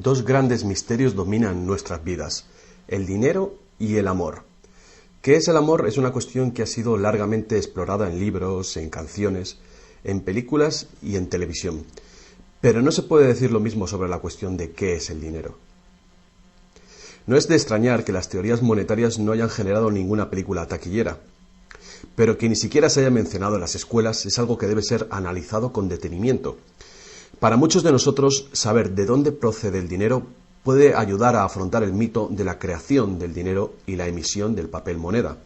dos grandes misterios dominan nuestras vidas: el dinero y el amor. ¿Qué es el amor? Es una cuestión que ha sido largamente explorada en libros, en canciones, en películas y en televisión. Pero no se puede decir lo mismo sobre la cuestión de qué es el dinero. No es de extrañar que las teorías monetarias no hayan generado ninguna película taquillera, pero que ni siquiera se haya mencionado en las escuelas es algo que debe ser analizado con detenimiento. Para muchos de nosotros, saber de dónde procede el dinero puede ayudar a afrontar el mito de la creación del dinero y la emisión del papel moneda.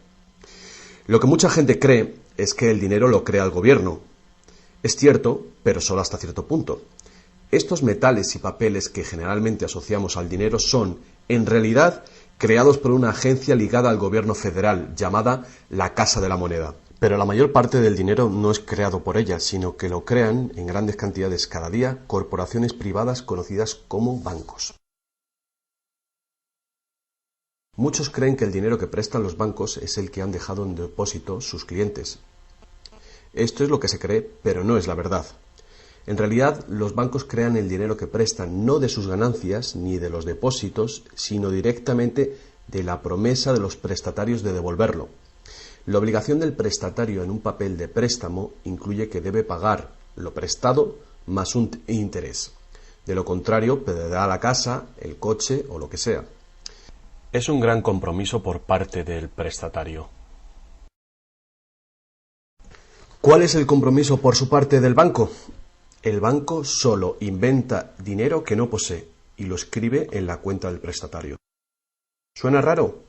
Lo que mucha gente cree es que el dinero lo crea el gobierno. Es cierto, pero solo hasta cierto punto. Estos metales y papeles que generalmente asociamos al dinero son, en realidad, creados por una agencia ligada al gobierno federal, llamada la Casa de la Moneda. Pero la mayor parte del dinero no es creado por ella, sino que lo crean en grandes cantidades cada día corporaciones privadas conocidas como bancos. Muchos creen que el dinero que prestan los bancos es el que han dejado en depósito sus clientes. Esto es lo que se cree, pero no es la verdad. En realidad, los bancos crean el dinero que prestan no de sus ganancias ni de los depósitos, sino directamente de la promesa de los prestatarios de devolverlo. La obligación del prestatario en un papel de préstamo incluye que debe pagar lo prestado más un interés. De lo contrario, perderá la casa, el coche o lo que sea. Es un gran compromiso por parte del prestatario. ¿Cuál es el compromiso por su parte del banco? El banco solo inventa dinero que no posee y lo escribe en la cuenta del prestatario. ¿Suena raro?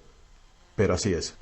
Pero así es.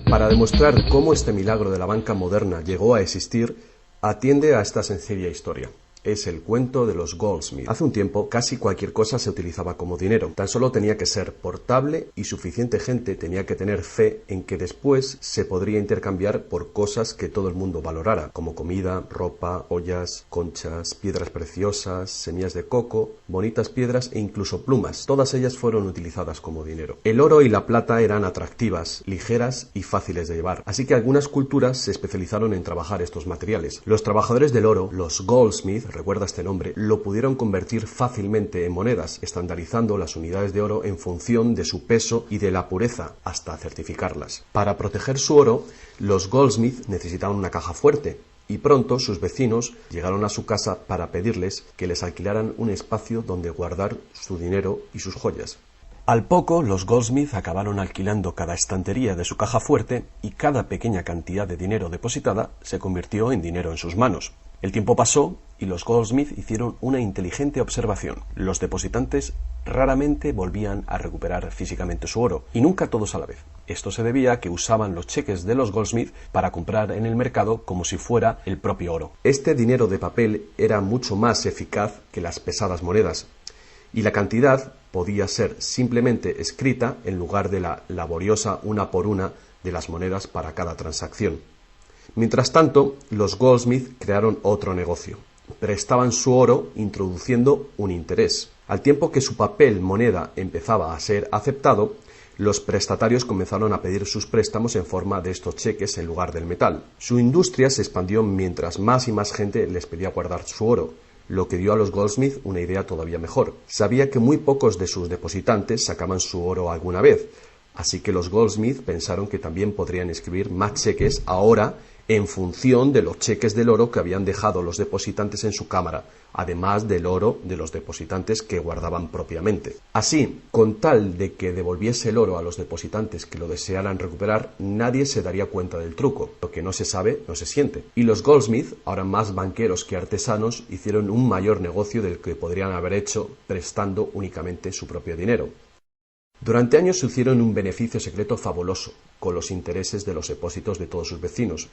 Para demostrar cómo este milagro de la banca moderna llegó a existir, atiende a esta sencilla historia. Es el cuento de los Goldsmith. Hace un tiempo, casi cualquier cosa se utilizaba como dinero. Tan solo tenía que ser portable y suficiente gente tenía que tener fe en que después se podría intercambiar por cosas que todo el mundo valorara, como comida, ropa, joyas, conchas, piedras preciosas, semillas de coco, bonitas piedras e incluso plumas. Todas ellas fueron utilizadas como dinero. El oro y la plata eran atractivas, ligeras y fáciles de llevar, así que algunas culturas se especializaron en trabajar estos materiales. Los trabajadores del oro, los Goldsmith, recuerda este nombre, lo pudieron convertir fácilmente en monedas, estandarizando las unidades de oro en función de su peso y de la pureza, hasta certificarlas. Para proteger su oro, los Goldsmith necesitaban una caja fuerte, y pronto sus vecinos llegaron a su casa para pedirles que les alquilaran un espacio donde guardar su dinero y sus joyas. Al poco, los Goldsmith acabaron alquilando cada estantería de su caja fuerte y cada pequeña cantidad de dinero depositada se convirtió en dinero en sus manos. El tiempo pasó y los Goldsmith hicieron una inteligente observación. Los depositantes raramente volvían a recuperar físicamente su oro, y nunca todos a la vez. Esto se debía a que usaban los cheques de los Goldsmith para comprar en el mercado como si fuera el propio oro. Este dinero de papel era mucho más eficaz que las pesadas monedas, y la cantidad podía ser simplemente escrita en lugar de la laboriosa una por una de las monedas para cada transacción. Mientras tanto, los Goldsmith crearon otro negocio. Prestaban su oro introduciendo un interés. Al tiempo que su papel moneda empezaba a ser aceptado, los prestatarios comenzaron a pedir sus préstamos en forma de estos cheques en lugar del metal. Su industria se expandió mientras más y más gente les pedía guardar su oro, lo que dio a los Goldsmith una idea todavía mejor. Sabía que muy pocos de sus depositantes sacaban su oro alguna vez, así que los Goldsmith pensaron que también podrían escribir más cheques ahora en función de los cheques del oro que habían dejado los depositantes en su cámara, además del oro de los depositantes que guardaban propiamente. Así, con tal de que devolviese el oro a los depositantes que lo desearan recuperar, nadie se daría cuenta del truco. Lo que no se sabe, no se siente. Y los Goldsmith, ahora más banqueros que artesanos, hicieron un mayor negocio del que podrían haber hecho prestando únicamente su propio dinero. Durante años se hicieron un beneficio secreto fabuloso, con los intereses de los depósitos de todos sus vecinos.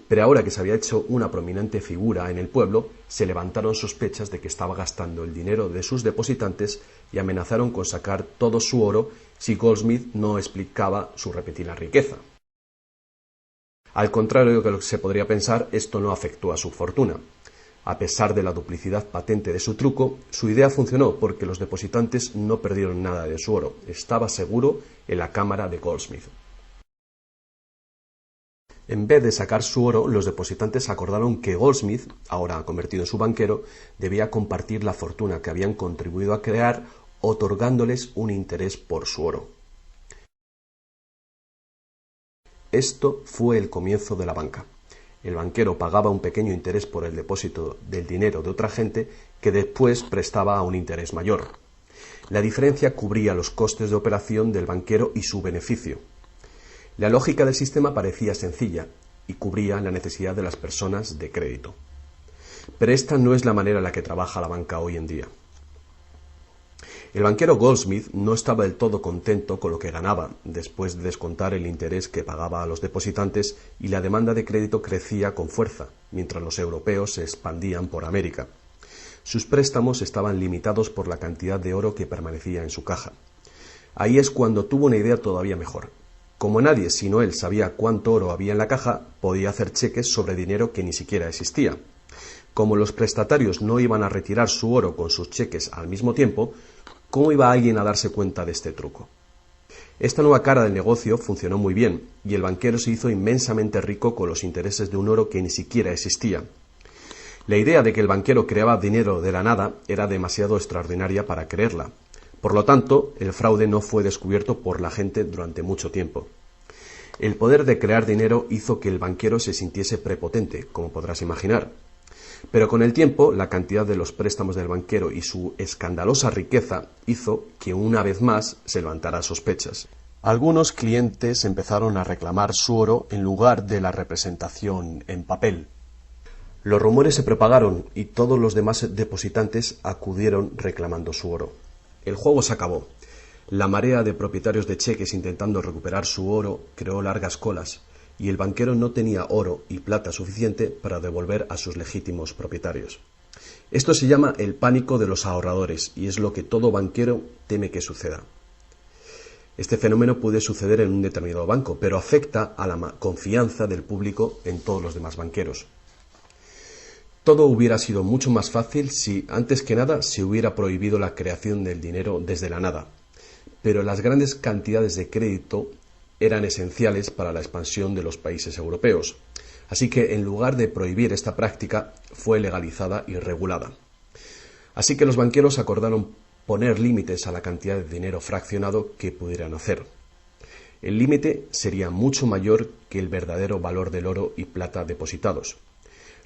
Pero ahora que se había hecho una prominente figura en el pueblo, se levantaron sospechas de que estaba gastando el dinero de sus depositantes y amenazaron con sacar todo su oro si Goldsmith no explicaba su repentina riqueza. Al contrario de lo que se podría pensar, esto no afectó a su fortuna. A pesar de la duplicidad patente de su truco, su idea funcionó porque los depositantes no perdieron nada de su oro. Estaba seguro en la cámara de Goldsmith. En vez de sacar su oro, los depositantes acordaron que Goldsmith, ahora convertido en su banquero, debía compartir la fortuna que habían contribuido a crear, otorgándoles un interés por su oro. Esto fue el comienzo de la banca. El banquero pagaba un pequeño interés por el depósito del dinero de otra gente que después prestaba a un interés mayor. La diferencia cubría los costes de operación del banquero y su beneficio. La lógica del sistema parecía sencilla y cubría la necesidad de las personas de crédito. Pero esta no es la manera en la que trabaja la banca hoy en día. El banquero Goldsmith no estaba del todo contento con lo que ganaba, después de descontar el interés que pagaba a los depositantes, y la demanda de crédito crecía con fuerza, mientras los europeos se expandían por América. Sus préstamos estaban limitados por la cantidad de oro que permanecía en su caja. Ahí es cuando tuvo una idea todavía mejor. Como nadie sino él sabía cuánto oro había en la caja, podía hacer cheques sobre dinero que ni siquiera existía. Como los prestatarios no iban a retirar su oro con sus cheques al mismo tiempo, ¿cómo iba alguien a darse cuenta de este truco? Esta nueva cara del negocio funcionó muy bien, y el banquero se hizo inmensamente rico con los intereses de un oro que ni siquiera existía. La idea de que el banquero creaba dinero de la nada era demasiado extraordinaria para creerla. Por lo tanto, el fraude no fue descubierto por la gente durante mucho tiempo. El poder de crear dinero hizo que el banquero se sintiese prepotente, como podrás imaginar. Pero con el tiempo, la cantidad de los préstamos del banquero y su escandalosa riqueza hizo que una vez más se levantaran sospechas. Algunos clientes empezaron a reclamar su oro en lugar de la representación en papel. Los rumores se propagaron y todos los demás depositantes acudieron reclamando su oro. El juego se acabó. La marea de propietarios de cheques intentando recuperar su oro creó largas colas, y el banquero no tenía oro y plata suficiente para devolver a sus legítimos propietarios. Esto se llama el pánico de los ahorradores, y es lo que todo banquero teme que suceda. Este fenómeno puede suceder en un determinado banco, pero afecta a la confianza del público en todos los demás banqueros. Todo hubiera sido mucho más fácil si, antes que nada, se hubiera prohibido la creación del dinero desde la nada. Pero las grandes cantidades de crédito eran esenciales para la expansión de los países europeos. Así que, en lugar de prohibir esta práctica, fue legalizada y regulada. Así que los banqueros acordaron poner límites a la cantidad de dinero fraccionado que pudieran hacer. El límite sería mucho mayor que el verdadero valor del oro y plata depositados.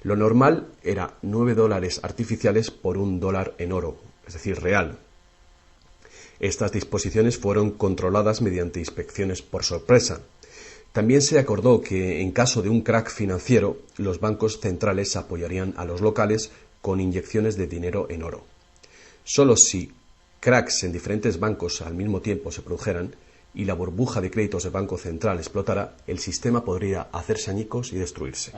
Lo normal era $9 artificiales por $1 en oro, es decir, real. Estas disposiciones fueron controladas mediante inspecciones por sorpresa. También se acordó que, en caso de un crack financiero, los bancos centrales apoyarían a los locales con inyecciones de dinero en oro. Solo si cracks en diferentes bancos al mismo tiempo se produjeran y la burbuja de créditos del Banco Central explotara, el sistema podría hacerse añicos y destruirse.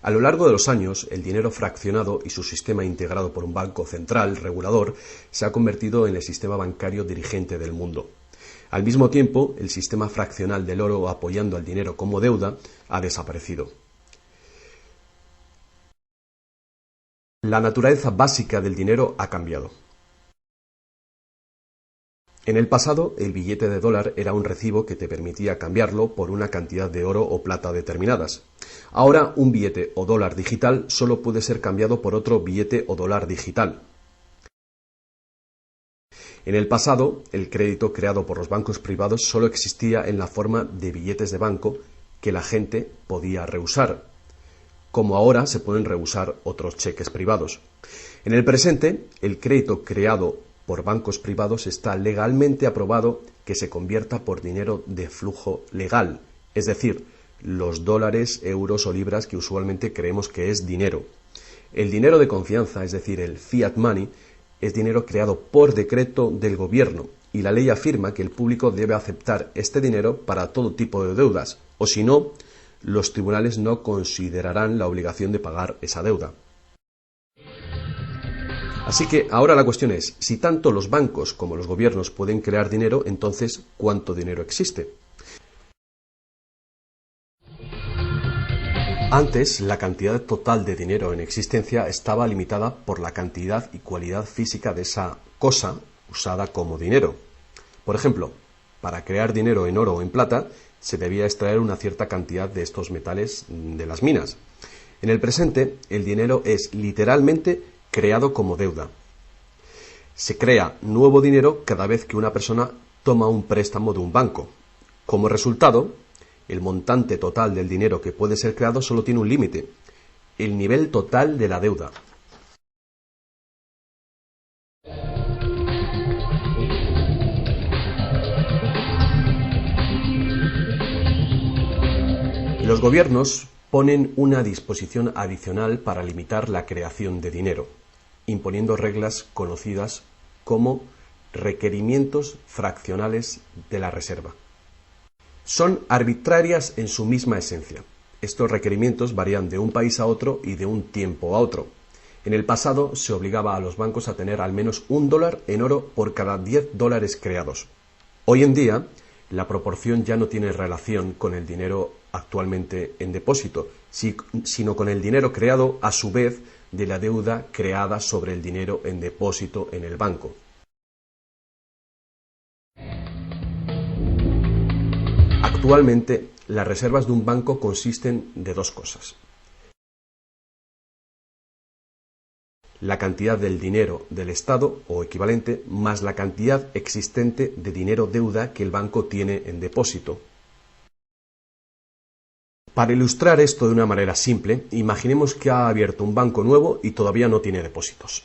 A lo largo de los años, el dinero fraccionado y su sistema integrado por un banco central regulador se ha convertido en el sistema bancario dirigente del mundo. Al mismo tiempo, el sistema fraccional del oro apoyando al dinero como deuda ha desaparecido. La naturaleza básica del dinero ha cambiado. En el pasado, el billete de dólar era un recibo que te permitía cambiarlo por una cantidad de oro o plata determinadas. Ahora, un billete o dólar digital solo puede ser cambiado por otro billete o dólar digital. En el pasado, el crédito creado por los bancos privados solo existía en la forma de billetes de banco que la gente podía rehusar, como ahora se pueden rehusar otros cheques privados. En el presente, el crédito creado por bancos privados está legalmente aprobado que se convierta por dinero de flujo legal, es decir, los dólares, euros o libras que usualmente creemos que es dinero. El dinero de confianza, es decir, el fiat money, es dinero creado por decreto del gobierno y la ley afirma que el público debe aceptar este dinero para todo tipo de deudas, o si no, los tribunales no considerarán la obligación de pagar esa deuda. Así que ahora la cuestión es, si tanto los bancos como los gobiernos pueden crear dinero, entonces, ¿cuánto dinero existe? Antes, la cantidad total de dinero en existencia estaba limitada por la cantidad y cualidad física de esa cosa usada como dinero. Por ejemplo, para crear dinero en oro o en plata, se debía extraer una cierta cantidad de estos metales de las minas. En el presente, el dinero es literalmente creado como deuda. Se crea nuevo dinero cada vez que una persona toma un préstamo de un banco. Como resultado, el montante total del dinero que puede ser creado solo tiene un límite: el nivel total de la deuda. Los gobiernos ponen una disposición adicional para limitar la creación de dinero, imponiendo reglas conocidas como requerimientos fraccionales de la reserva. Son arbitrarias en su misma esencia. Estos requerimientos varían de un país a otro y de un tiempo a otro. En el pasado se obligaba a los bancos a tener al menos $1 en oro por cada $10 creados. Hoy en día, la proporción ya no tiene relación con el dinero actualmente en depósito, sino con el dinero creado a su vez de la deuda creada sobre el dinero en depósito en el banco. Actualmente, las reservas de un banco consisten de dos cosas: la cantidad del dinero del Estado o equivalente más la cantidad existente de dinero deuda que el banco tiene en depósito. Para ilustrar esto de una manera simple, imaginemos que ha abierto un banco nuevo y todavía no tiene depósitos.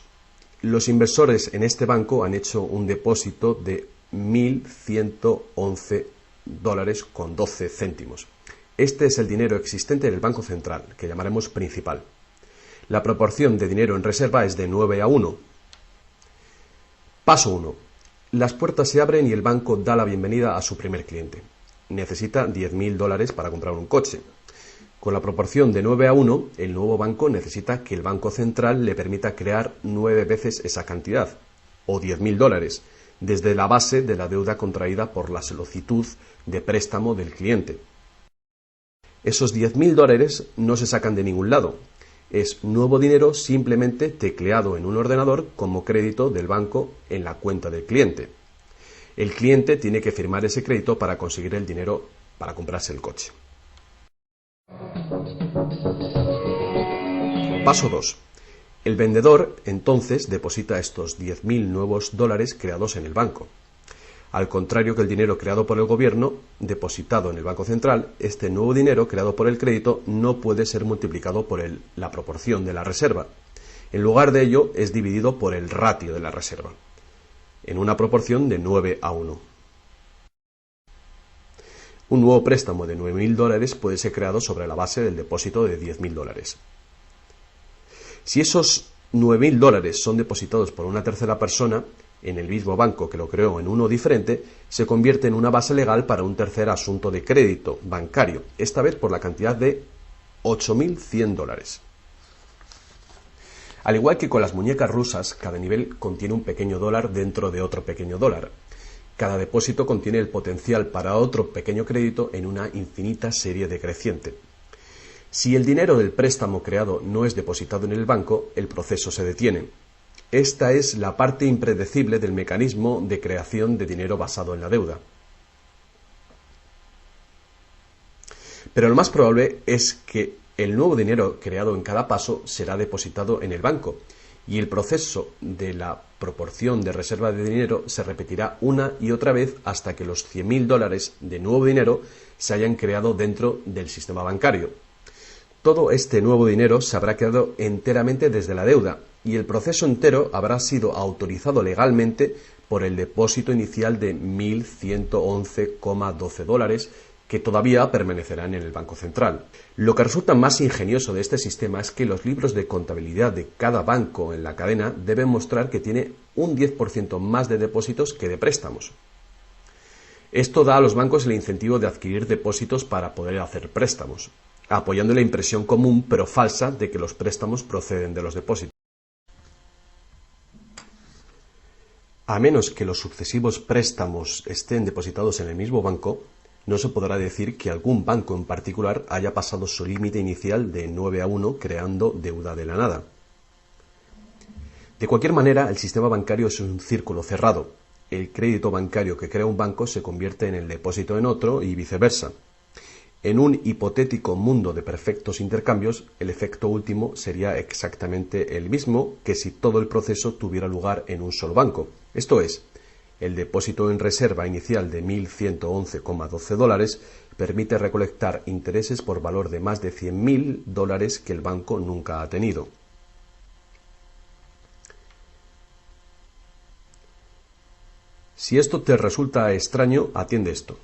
Los inversores en este banco han hecho un depósito de $1.111,12. Este es el dinero existente en el Banco Central, que llamaremos principal. La proporción de dinero en reserva es de 9:1. Paso 1. Las puertas se abren y el banco da la bienvenida a su primer cliente. Necesita $10.000 para comprar un coche. Con la proporción de 9:1, el nuevo banco necesita que el Banco Central le permita crear 9 veces esa cantidad, o $10.000, desde la base de la deuda contraída por la solicitud de préstamo del cliente. Esos $10.000 no se sacan de ningún lado. Es nuevo dinero simplemente tecleado en un ordenador como crédito del banco en la cuenta del cliente. El cliente tiene que firmar ese crédito para conseguir el dinero para comprarse el coche. Paso 2. El vendedor entonces deposita estos 10.000 nuevos dólares creados en el banco. Al contrario que el dinero creado por el gobierno, depositado en el Banco Central, este nuevo dinero creado por el crédito no puede ser multiplicado por la proporción de la reserva. En lugar de ello, es dividido por el ratio de la reserva, en una proporción de 9:1. Un nuevo préstamo de $9.000 puede ser creado sobre la base del depósito de $10.000. Si esos $9.000 son depositados por una tercera persona en el mismo banco que lo creó en uno diferente, se convierte en una base legal para un tercer asunto de crédito bancario, esta vez por la cantidad de $8.100. Al igual que con las muñecas rusas, cada nivel contiene un pequeño dólar dentro de otro pequeño dólar. Cada depósito contiene el potencial para otro pequeño crédito en una infinita serie decreciente. Si el dinero del préstamo creado no es depositado en el banco, el proceso se detiene. Esta es la parte impredecible del mecanismo de creación de dinero basado en la deuda. Pero lo más probable es que el nuevo dinero creado en cada paso será depositado en el banco, y el proceso de la proporción de reserva de dinero se repetirá una y otra vez hasta que los $100.000 de nuevo dinero se hayan creado dentro del sistema bancario. Todo este nuevo dinero se habrá creado enteramente desde la deuda, y el proceso entero habrá sido autorizado legalmente por el depósito inicial de $1.111,12 que todavía permanecerán en el Banco Central. Lo que resulta más ingenioso de este sistema es que los libros de contabilidad de cada banco en la cadena deben mostrar que tiene un 10% más de depósitos que de préstamos. Esto da a los bancos el incentivo de adquirir depósitos para poder hacer préstamos, apoyando la impresión común pero falsa de que los préstamos proceden de los depósitos. A menos que los sucesivos préstamos estén depositados en el mismo banco, no se podrá decir que algún banco en particular haya pasado su límite inicial de 9-1 creando deuda de la nada. De cualquier manera, el sistema bancario es un círculo cerrado. El crédito bancario que crea un banco se convierte en el depósito en otro y viceversa. En un hipotético mundo de perfectos intercambios, el efecto último sería exactamente el mismo que si todo el proceso tuviera lugar en un solo banco. Esto es, el depósito en reserva inicial de $1.111,12 permite recolectar intereses por valor de más de $100.000 que el banco nunca ha tenido. Si esto te resulta extraño, atiende esto.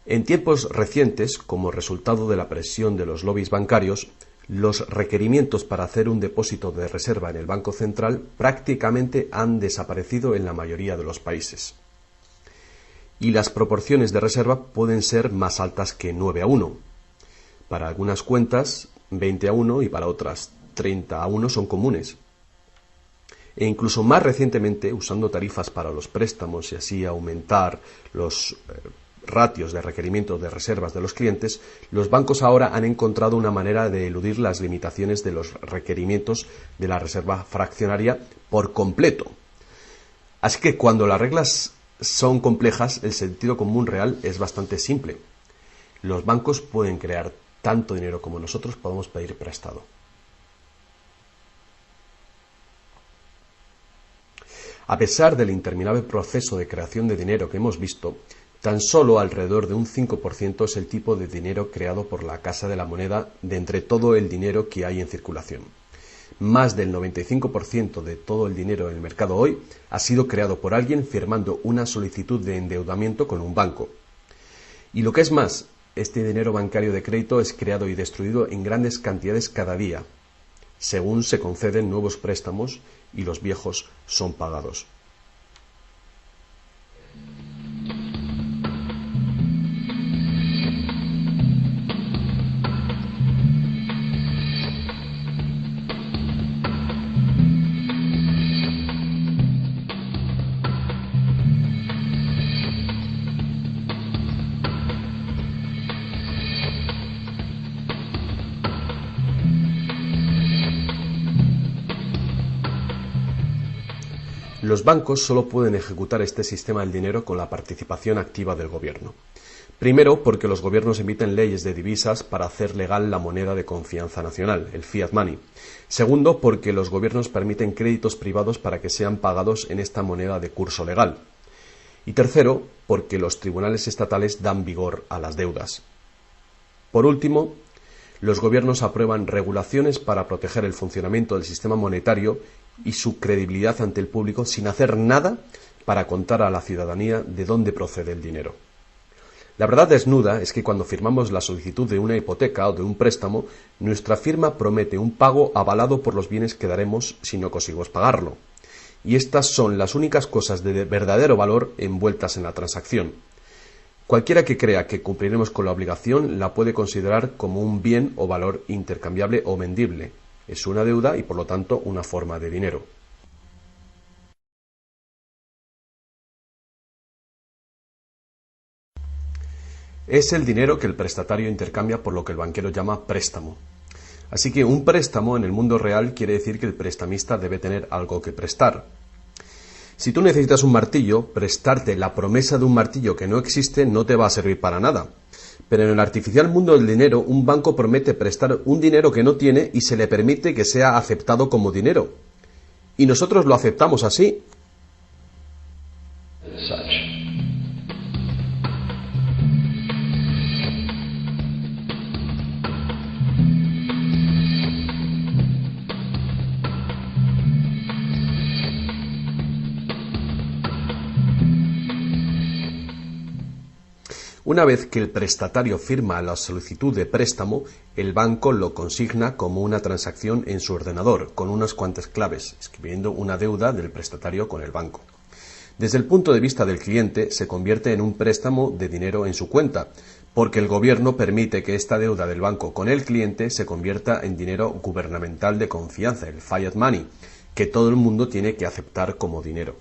En tiempos recientes, como resultado de la presión de los lobbies bancarios, los requerimientos para hacer un depósito de reserva en el Banco Central prácticamente han desaparecido en la mayoría de los países. Y las proporciones de reserva pueden ser más altas que 9-1. Para algunas cuentas, 20-1 y para otras, 30-1 son comunes. E incluso más recientemente, usando tarifas para los préstamos y así aumentar los ratios de requerimiento de reservas de los clientes, los bancos ahora han encontrado una manera de eludir las limitaciones de los requerimientos de la reserva fraccionaria por completo. Así que cuando las reglas son complejas, el sentido común real es bastante simple. Los bancos pueden crear tanto dinero como nosotros podemos pedir prestado. A pesar del interminable proceso de creación de dinero que hemos visto, tan solo alrededor de un 5% es el tipo de dinero creado por la Casa de la Moneda de entre todo el dinero que hay en circulación. Más del 95% de todo el dinero en el mercado hoy ha sido creado por alguien firmando una solicitud de endeudamiento con un banco. Y lo que es más, este dinero bancario de crédito es creado y destruido en grandes cantidades cada día, según se conceden nuevos préstamos y los viejos son pagados. Los bancos solo pueden ejecutar este sistema del dinero con la participación activa del gobierno. Primero, porque los gobiernos emiten leyes de divisas para hacer legal la moneda de confianza nacional, el fiat money. Segundo, porque los gobiernos permiten créditos privados para que sean pagados en esta moneda de curso legal. Y tercero, porque los tribunales estatales dan vigor a las deudas. Por último, los gobiernos aprueban regulaciones para proteger el funcionamiento del sistema monetario y su credibilidad ante el público sin hacer nada para contar a la ciudadanía de dónde procede el dinero. La verdad desnuda es que cuando firmamos la solicitud de una hipoteca o de un préstamo, nuestra firma promete un pago avalado por los bienes que daremos si no conseguimos pagarlo. Y estas son las únicas cosas de verdadero valor envueltas en la transacción. Cualquiera que crea que cumpliremos con la obligación la puede considerar como un bien o valor intercambiable o vendible. Es una deuda y por lo tanto una forma de dinero. Es el dinero que el prestatario intercambia por lo que el banquero llama préstamo. Así que un préstamo en el mundo real quiere decir que el prestamista debe tener algo que prestar. Si tú necesitas un martillo, prestarte la promesa de un martillo que no existe no te va a servir para nada. Pero en el artificial mundo del dinero, un banco promete prestar un dinero que no tiene y se le permite que sea aceptado como dinero. Y nosotros lo aceptamos así. Una vez que el prestatario firma la solicitud de préstamo, el banco lo consigna como una transacción en su ordenador, con unas cuantas claves, escribiendo una deuda del prestatario con el banco. Desde el punto de vista del cliente, se convierte en un préstamo de dinero en su cuenta, porque el gobierno permite que esta deuda del banco con el cliente se convierta en dinero gubernamental de confianza, el fiat money, que todo el mundo tiene que aceptar como dinero.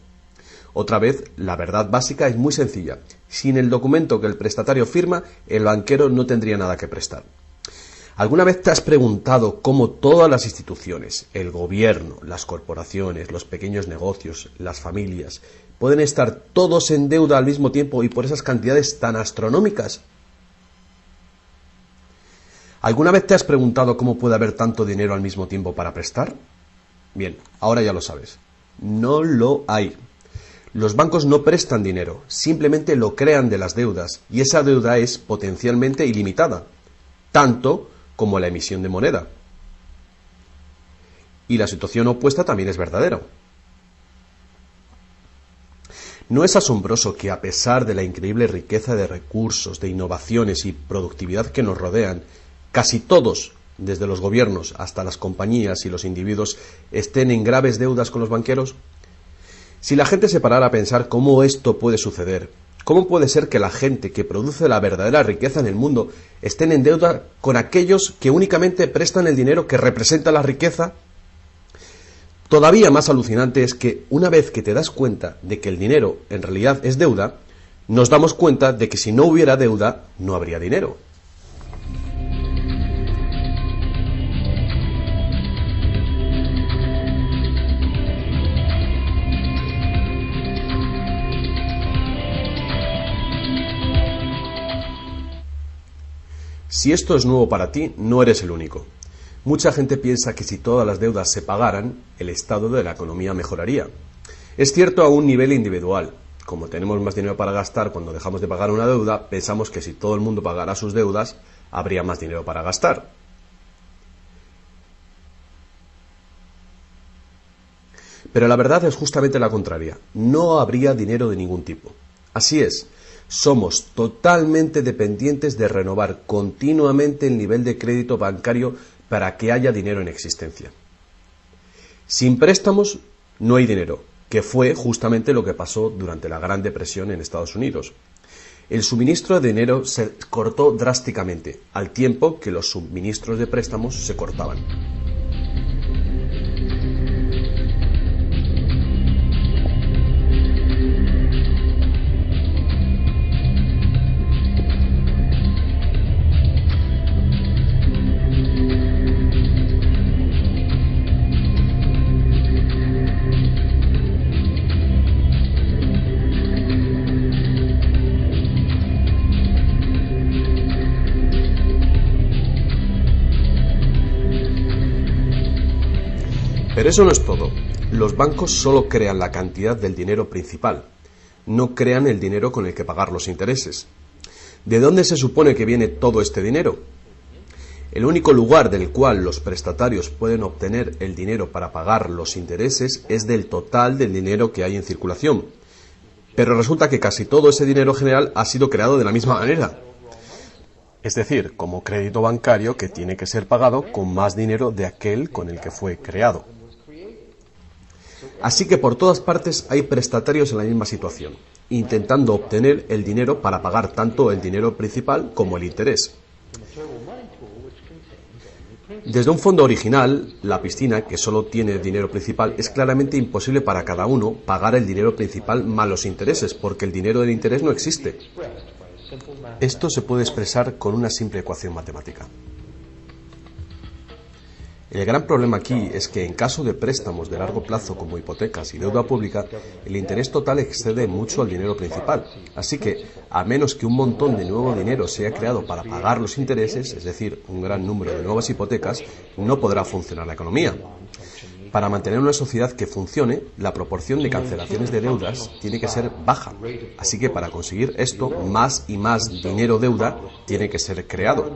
Otra vez, la verdad básica es muy sencilla. Sin el documento que el prestatario firma, el banquero no tendría nada que prestar. ¿Alguna vez te has preguntado cómo todas las instituciones, el gobierno, las corporaciones, los pequeños negocios, las familias, pueden estar todos en deuda al mismo tiempo y por esas cantidades tan astronómicas? ¿Alguna vez te has preguntado cómo puede haber tanto dinero al mismo tiempo para prestar? Bien, ahora ya lo sabes. No lo hay. Los bancos no prestan dinero, simplemente lo crean de las deudas, y esa deuda es potencialmente ilimitada, tanto como la emisión de moneda. Y la situación opuesta también es verdadera. ¿No es asombroso que a pesar de la increíble riqueza de recursos, de innovaciones y productividad que nos rodean, casi todos, desde los gobiernos hasta las compañías y los individuos, estén en graves deudas con los banqueros? Si la gente se parara a pensar cómo esto puede suceder, ¿cómo puede ser que la gente que produce la verdadera riqueza en el mundo estén en deuda con aquellos que únicamente prestan el dinero que representa la riqueza? Todavía más alucinante es que una vez que te das cuenta de que el dinero en realidad es deuda, nos damos cuenta de que si no hubiera deuda, no habría dinero. Si esto es nuevo para ti, no eres el único. Mucha gente piensa que si todas las deudas se pagaran, el estado de la economía mejoraría. Es cierto a un nivel individual. Como tenemos más dinero para gastar cuando dejamos de pagar una deuda, pensamos que si todo el mundo pagara sus deudas, habría más dinero para gastar. Pero la verdad es justamente la contraria. No habría dinero de ningún tipo. Así es. Somos totalmente dependientes de renovar continuamente el nivel de crédito bancario para que haya dinero en existencia. Sin préstamos no hay dinero, que fue justamente lo que pasó durante la Gran Depresión en Estados Unidos. El suministro de dinero se cortó drásticamente, al tiempo que los suministros de préstamos se cortaban. Pero eso no es todo. Los bancos solo crean la cantidad del dinero principal. No crean el dinero con el que pagar los intereses. ¿De dónde se supone que viene todo este dinero? El único lugar del cual los prestatarios pueden obtener el dinero para pagar los intereses es del total del dinero que hay en circulación. Pero resulta que casi todo ese dinero general ha sido creado de la misma manera. Es decir, como crédito bancario que tiene que ser pagado con más dinero de aquel con el que fue creado. Así que por todas partes hay prestatarios en la misma situación, intentando obtener el dinero para pagar tanto el dinero principal como el interés. Desde un fondo original, la piscina, que solo tiene dinero principal, es claramente imposible para cada uno pagar el dinero principal más los intereses, porque el dinero del interés no existe. Esto se puede expresar con una simple ecuación matemática. El gran problema aquí es que en caso de préstamos de largo plazo como hipotecas y deuda pública, el interés total excede mucho al dinero principal. Así que, a menos que un montón de nuevo dinero sea creado para pagar los intereses, es decir, un gran número de nuevas hipotecas, no podrá funcionar la economía. Para mantener una sociedad que funcione, la proporción de cancelaciones de deudas tiene que ser baja. Así que para conseguir esto, más y más dinero deuda tiene que ser creado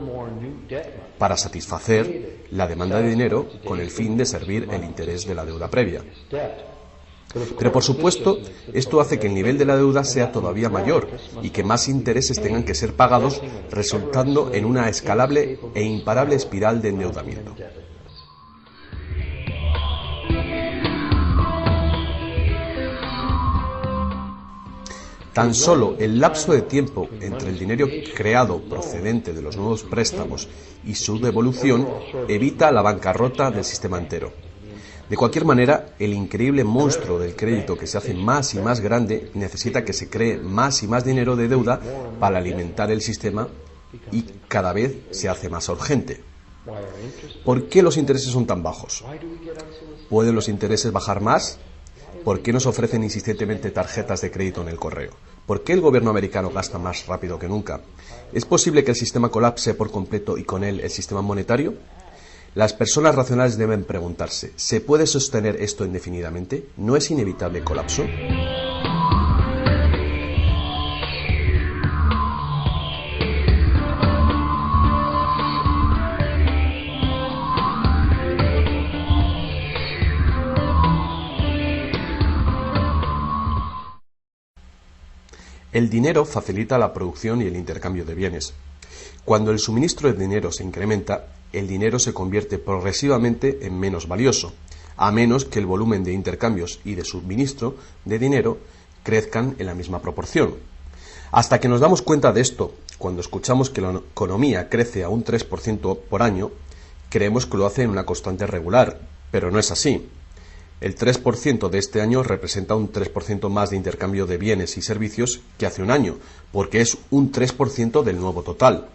para satisfacer la demanda de dinero con el fin de servir el interés de la deuda previa. Pero por supuesto, esto hace que el nivel de la deuda sea todavía mayor y que más intereses tengan que ser pagados, resultando en una escalable e imparable espiral de endeudamiento. Tan solo el lapso de tiempo entre el dinero creado procedente de los nuevos préstamos y su devolución evita la bancarrota del sistema entero. De cualquier manera, el increíble monstruo del crédito que se hace más y más grande necesita que se cree más y más dinero de deuda para alimentar el sistema y cada vez se hace más urgente. ¿Por qué los intereses son tan bajos? ¿Pueden los intereses bajar más? ¿Por qué nos ofrecen insistentemente tarjetas de crédito en el correo? ¿Por qué el gobierno americano gasta más rápido que nunca? ¿Es posible que el sistema colapse por completo y con él el sistema monetario? Las personas racionales deben preguntarse, ¿se puede sostener esto indefinidamente? ¿No es inevitable el colapso? El dinero facilita la producción y el intercambio de bienes. Cuando el suministro de dinero se incrementa, el dinero se convierte progresivamente en menos valioso, a menos que el volumen de intercambios y de suministro de dinero crezcan en la misma proporción. Hasta que nos damos cuenta de esto, cuando escuchamos que la economía crece a un 3% por año, creemos que lo hace en una constante regular, pero no es así. El 3% de este año representa un 3% más de intercambio de bienes y servicios que hace un año, porque es un 3% del nuevo total.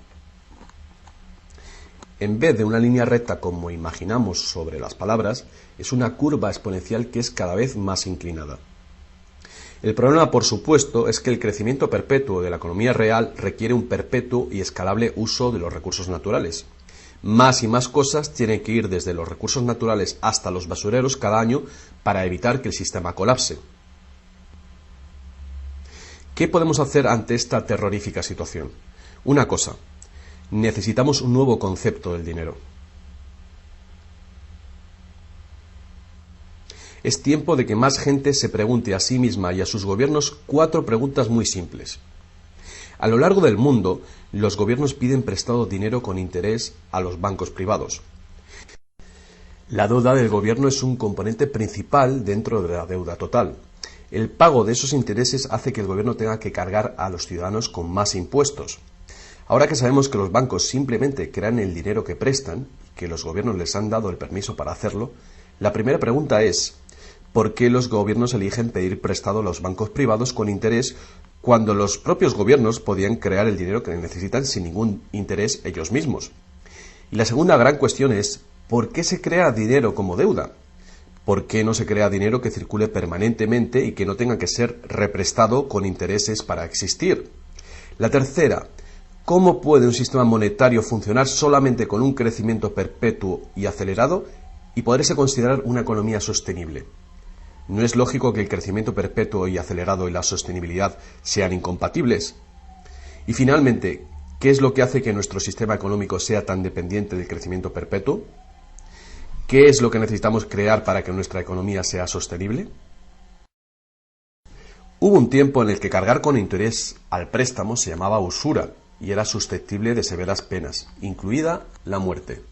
En vez de una línea recta como imaginamos sobre las palabras, es una curva exponencial que es cada vez más inclinada. El problema, por supuesto, es que el crecimiento perpetuo de la economía real requiere un perpetuo y escalable uso de los recursos naturales. Más y más cosas tienen que ir desde los recursos naturales hasta los basureros cada año para evitar que el sistema colapse. ¿Qué podemos hacer ante esta terrorífica situación? Una cosa, necesitamos un nuevo concepto del dinero. Es tiempo de que más gente se pregunte a sí misma y a sus gobiernos 4 preguntas muy simples. A lo largo del mundo, los gobiernos piden prestado dinero con interés a los bancos privados. La deuda del gobierno es un componente principal dentro de la deuda total. El pago de esos intereses hace que el gobierno tenga que cargar a los ciudadanos con más impuestos. Ahora que sabemos que los bancos simplemente crean el dinero que prestan y que los gobiernos les han dado el permiso para hacerlo, la primera pregunta es ¿por qué los gobiernos eligen pedir prestado a los bancos privados con interés cuando los propios gobiernos podían crear el dinero que necesitan sin ningún interés ellos mismos? Y la segunda gran cuestión es ¿por qué se crea dinero como deuda? ¿Por qué no se crea dinero que circule permanentemente y que no tenga que ser represtado con intereses para existir? La tercera, ¿cómo puede un sistema monetario funcionar solamente con un crecimiento perpetuo y acelerado y poderse considerar una economía sostenible? ¿No es lógico que el crecimiento perpetuo y acelerado y la sostenibilidad sean incompatibles? Y finalmente, ¿qué es lo que hace que nuestro sistema económico sea tan dependiente del crecimiento perpetuo? ¿Qué es lo que necesitamos crear para que nuestra economía sea sostenible? Hubo un tiempo en el que cargar con interés al préstamo se llamaba usura y era susceptible de severas penas, incluida la muerte.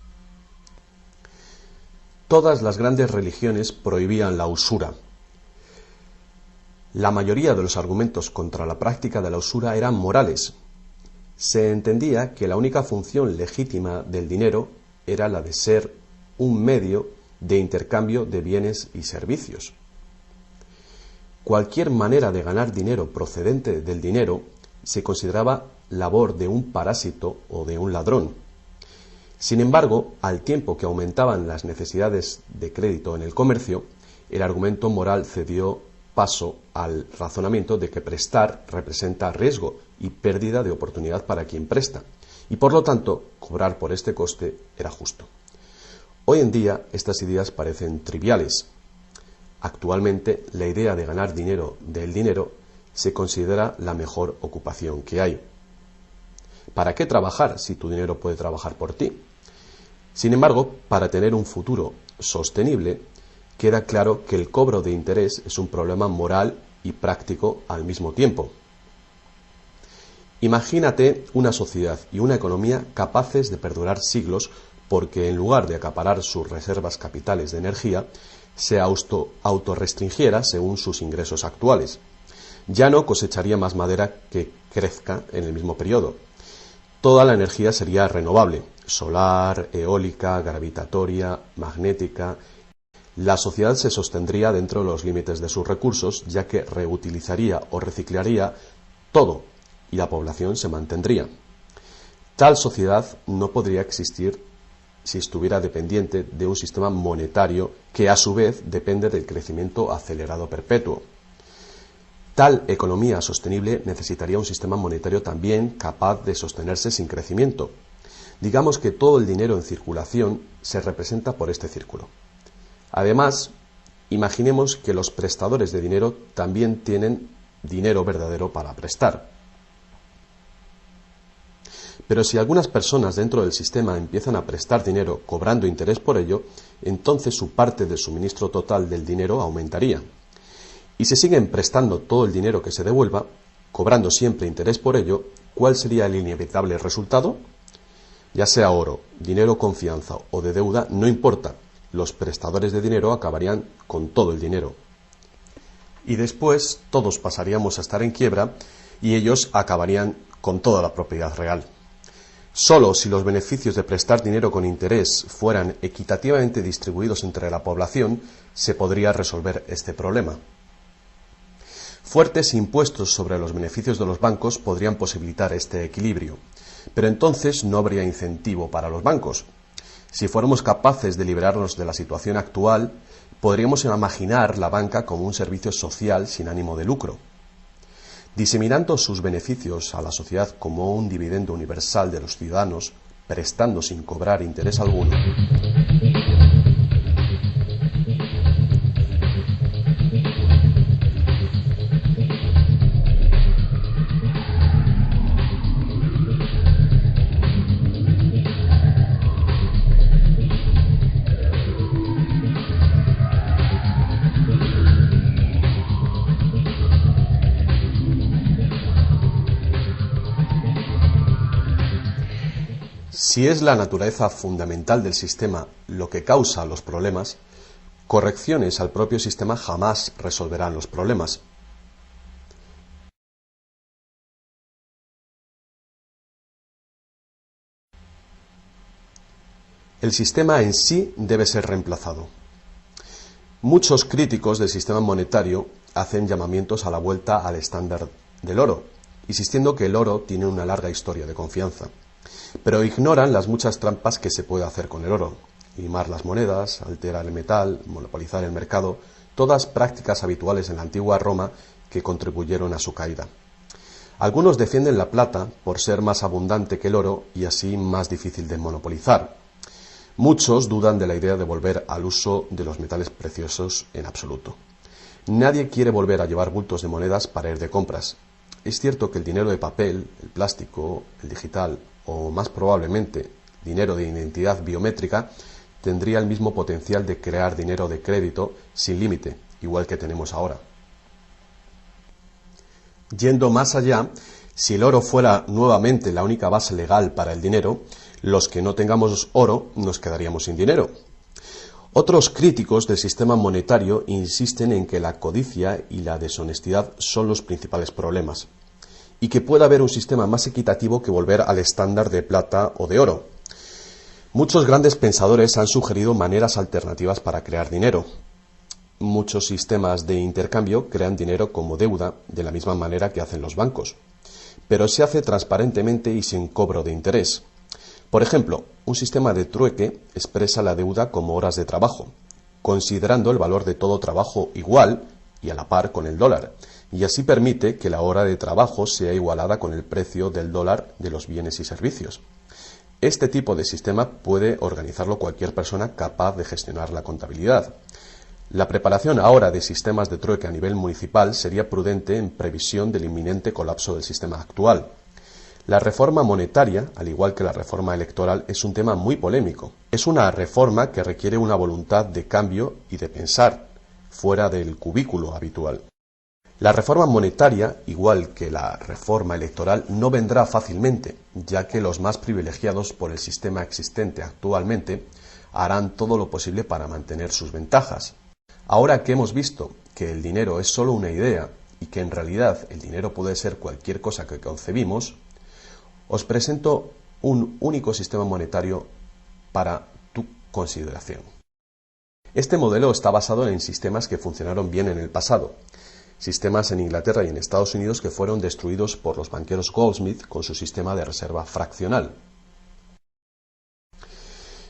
Todas las grandes religiones prohibían la usura. La mayoría de los argumentos contra la práctica de la usura eran morales. Se entendía que la única función legítima del dinero era la de ser un medio de intercambio de bienes y servicios. Cualquier manera de ganar dinero procedente del dinero se consideraba labor de un parásito o de un ladrón. Sin embargo, al tiempo que aumentaban las necesidades de crédito en el comercio, el argumento moral cedió paso al razonamiento de que prestar representa riesgo y pérdida de oportunidad para quien presta, y por lo tanto, cobrar por este coste era justo. Hoy en día, estas ideas parecen triviales. Actualmente, la idea de ganar dinero del dinero se considera la mejor ocupación que hay. ¿Para qué trabajar si tu dinero puede trabajar por ti? Sin embargo, para tener un futuro sostenible, queda claro que el cobro de interés es un problema moral y práctico al mismo tiempo. Imagínate una sociedad y una economía capaces de perdurar siglos porque en lugar de acaparar sus reservas capitales de energía, se autorrestringiera según sus ingresos actuales. Ya no cosecharía más madera que crezca en el mismo periodo. Toda la energía sería renovable, solar, eólica, gravitatoria, magnética. La sociedad se sostendría dentro de los límites de sus recursos, ya que reutilizaría o reciclaría todo y la población se mantendría. Tal sociedad no podría existir si estuviera dependiente de un sistema monetario que a su vez depende del crecimiento acelerado perpetuo. Tal economía sostenible necesitaría un sistema monetario también capaz de sostenerse sin crecimiento. Digamos que todo el dinero en circulación se representa por este círculo. Además, imaginemos que los prestadores de dinero también tienen dinero verdadero para prestar. Pero si algunas personas dentro del sistema empiezan a prestar dinero cobrando interés por ello, entonces su parte del suministro total del dinero aumentaría. Y si siguen prestando todo el dinero que se devuelva, cobrando siempre interés por ello, ¿cuál sería el inevitable resultado? Ya sea oro, dinero confianza o de deuda, no importa. Los prestadores de dinero acabarían con todo el dinero. Y después todos pasaríamos a estar en quiebra y ellos acabarían con toda la propiedad real. Solo si los beneficios de prestar dinero con interés fueran equitativamente distribuidos entre la población, se podría resolver este problema. Fuertes impuestos sobre los beneficios de los bancos podrían posibilitar este equilibrio, pero entonces no habría incentivo para los bancos. Si fuéramos capaces de liberarnos de la situación actual, podríamos imaginar la banca como un servicio social sin ánimo de lucro. Diseminando sus beneficios a la sociedad como un dividendo universal de los ciudadanos, prestando sin cobrar interés alguno. Si es la naturaleza fundamental del sistema lo que causa los problemas, correcciones al propio sistema jamás resolverán los problemas. El sistema en sí debe ser reemplazado. Muchos críticos del sistema monetario hacen llamamientos a la vuelta al estándar del oro, insistiendo que el oro tiene una larga historia de confianza. Pero ignoran las muchas trampas que se puede hacer con el oro: limar las monedas, alterar el metal, monopolizar el mercado, todas prácticas habituales en la antigua Roma que contribuyeron a su caída. Algunos defienden la plata por ser más abundante que el oro y así más difícil de monopolizar. Muchos dudan de la idea de volver al uso de los metales preciosos en absoluto. Nadie quiere volver a llevar bultos de monedas para ir de compras. Es cierto que el dinero de papel, el plástico, el digital o más probablemente dinero de identidad biométrica tendría el mismo potencial de crear dinero de crédito sin límite, igual que tenemos ahora. Yendo más allá, si el oro fuera nuevamente la única base legal para el dinero, los que no tengamos oro nos quedaríamos sin dinero. Otros críticos del sistema monetario insisten en que la codicia y la deshonestidad son los principales problemas, y que pueda haber un sistema más equitativo que volver al estándar de plata o de oro. Muchos grandes pensadores han sugerido maneras alternativas para crear dinero. Muchos sistemas de intercambio crean dinero como deuda, de la misma manera que hacen los bancos, pero se hace transparentemente y sin cobro de interés. Por ejemplo, un sistema de trueque expresa la deuda como horas de trabajo, considerando el valor de todo trabajo igual y a la par con el dólar, y así permite que la hora de trabajo sea igualada con el precio del dólar de los bienes y servicios. Este tipo de sistema puede organizarlo cualquier persona capaz de gestionar la contabilidad. La preparación ahora de sistemas de trueque a nivel municipal sería prudente en previsión del inminente colapso del sistema actual. La reforma monetaria, al igual que la reforma electoral, es un tema muy polémico. Es una reforma que requiere una voluntad de cambio y de pensar fuera del cubículo habitual. La reforma monetaria, igual que la reforma electoral, no vendrá fácilmente, ya que los más privilegiados por el sistema existente actualmente harán todo lo posible para mantener sus ventajas. Ahora que hemos visto que el dinero es solo una idea y que en realidad el dinero puede ser cualquier cosa que concebimos, os presento un único sistema monetario para tu consideración. Este modelo está basado en sistemas que funcionaron bien en el pasado, sistemas en Inglaterra y en Estados Unidos que fueron destruidos por los banqueros Goldsmith con su sistema de reserva fraccional.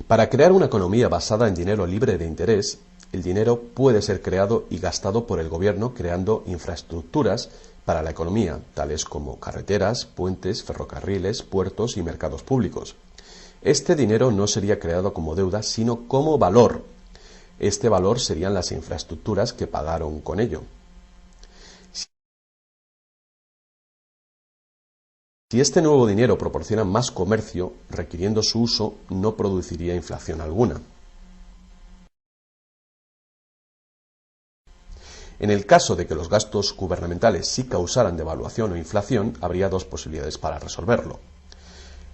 Para crear una economía basada en dinero libre de interés, el dinero puede ser creado y gastado por el gobierno creando infraestructuras para la economía, tales como carreteras, puentes, ferrocarriles, puertos y mercados públicos. Este dinero no sería creado como deuda, sino como valor. Este valor serían las infraestructuras que pagaron con ello. Si este nuevo dinero proporciona más comercio, requiriendo su uso, no produciría inflación alguna. En el caso de que los gastos gubernamentales sí causaran devaluación o inflación, habría dos posibilidades para resolverlo.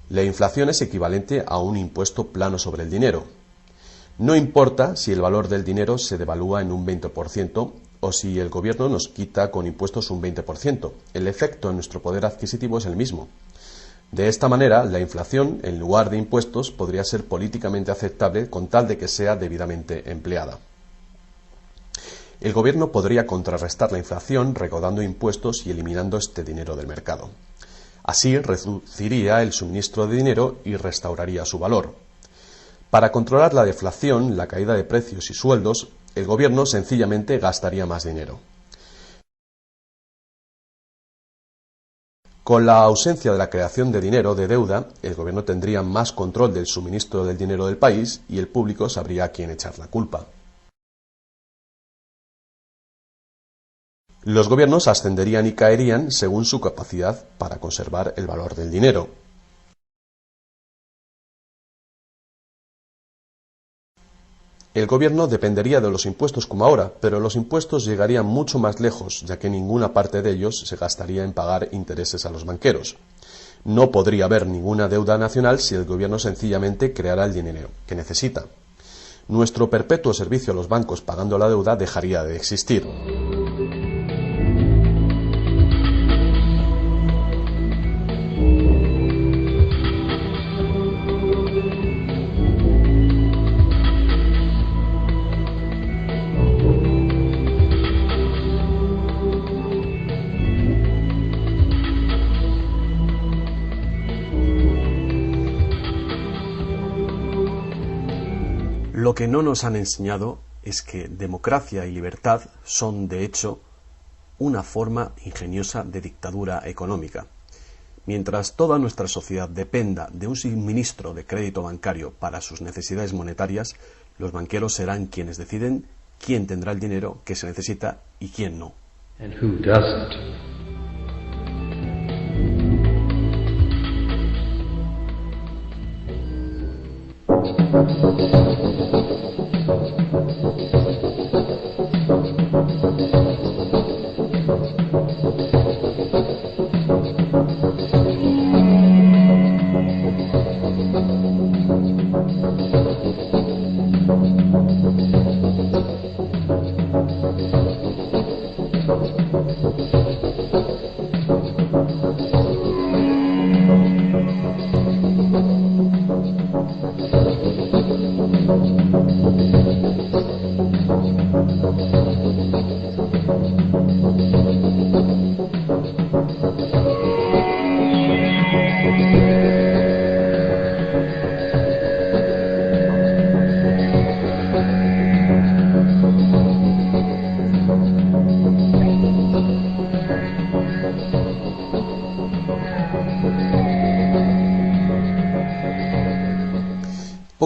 La inflación es equivalente a un impuesto plano sobre el dinero. No importa si el valor del dinero se devalúa en un 20% o si el gobierno nos quita con impuestos un 20%. El efecto en nuestro poder adquisitivo es el mismo. De esta manera, la inflación, en lugar de impuestos, podría ser políticamente aceptable con tal de que sea debidamente empleada. El gobierno podría contrarrestar la inflación recaudando impuestos y eliminando este dinero del mercado. Así reduciría el suministro de dinero y restauraría su valor. Para controlar la deflación, la caída de precios y sueldos, el gobierno sencillamente gastaría más dinero. Con la ausencia de la creación de dinero de deuda, el gobierno tendría más control del suministro del dinero del país y el público sabría a quién echar la culpa. Los gobiernos ascenderían y caerían según su capacidad para conservar el valor del dinero. El gobierno dependería de los impuestos como ahora, pero los impuestos llegarían mucho más lejos, ya que ninguna parte de ellos se gastaría en pagar intereses a los banqueros. No podría haber ninguna deuda nacional si el gobierno sencillamente creara el dinero que necesita. Nuestro perpetuo servicio a los bancos pagando la deuda dejaría de existir. Lo que no nos han enseñado es que democracia y libertad son, de hecho, una forma ingeniosa de dictadura económica. Mientras toda nuestra sociedad dependa de un suministro de crédito bancario para sus necesidades monetarias, los banqueros serán quienes deciden quién tendrá el dinero que se necesita y quién no. And who doesn't.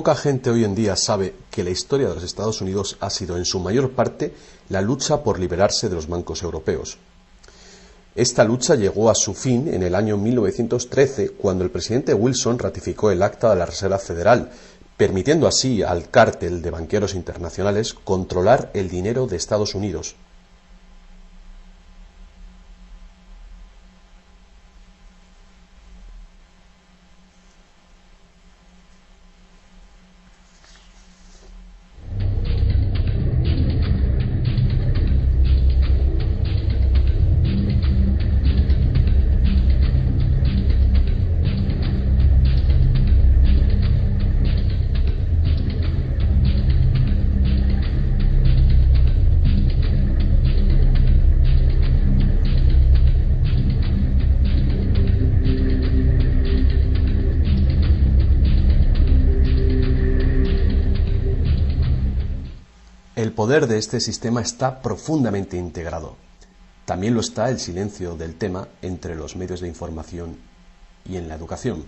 Poca gente hoy en día sabe que la historia de los Estados Unidos ha sido en su mayor parte la lucha por liberarse de los bancos europeos. Esta lucha llegó a su fin en el año 1913, cuando el presidente Wilson ratificó el Acta de la Reserva Federal, permitiendo así al cártel de banqueros internacionales controlar el dinero de Estados Unidos. El poder de este sistema está profundamente integrado. También lo está el silencio del tema entre los medios de información y en la educación.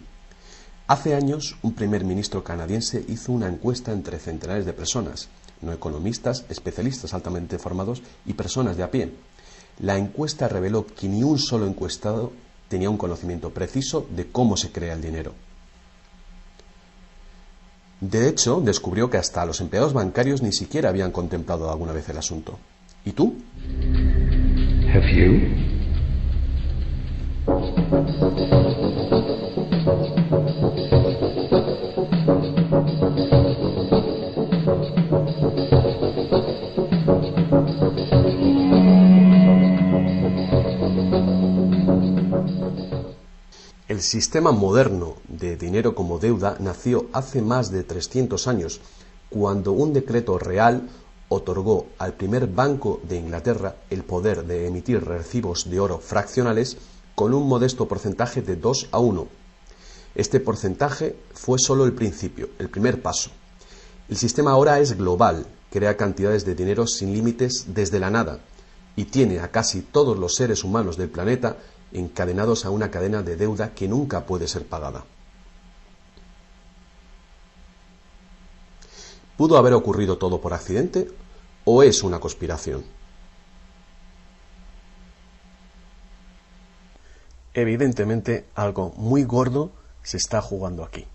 Hace años, un primer ministro canadiense hizo una encuesta entre centenares de personas, no economistas, especialistas altamente formados y personas de a pie. La encuesta reveló que ni un solo encuestado tenía un conocimiento preciso de cómo se crea el dinero. De hecho, descubrió que hasta los empleados bancarios ni siquiera habían contemplado alguna vez el asunto. ¿Y tú? Have you? El sistema moderno de dinero como deuda nació hace más de 300 años, cuando un decreto real otorgó al primer Banco de Inglaterra el poder de emitir recibos de oro fraccionales con un modesto porcentaje de 2:1. Este porcentaje fue solo el principio, el primer paso. El sistema ahora es global, crea cantidades de dinero sin límites desde la nada y tiene a casi todos los seres humanos del planeta encadenados a una cadena de deuda que nunca puede ser pagada. ¿Pudo haber ocurrido todo por accidente o es una conspiración? Evidentemente, algo muy gordo se está jugando aquí.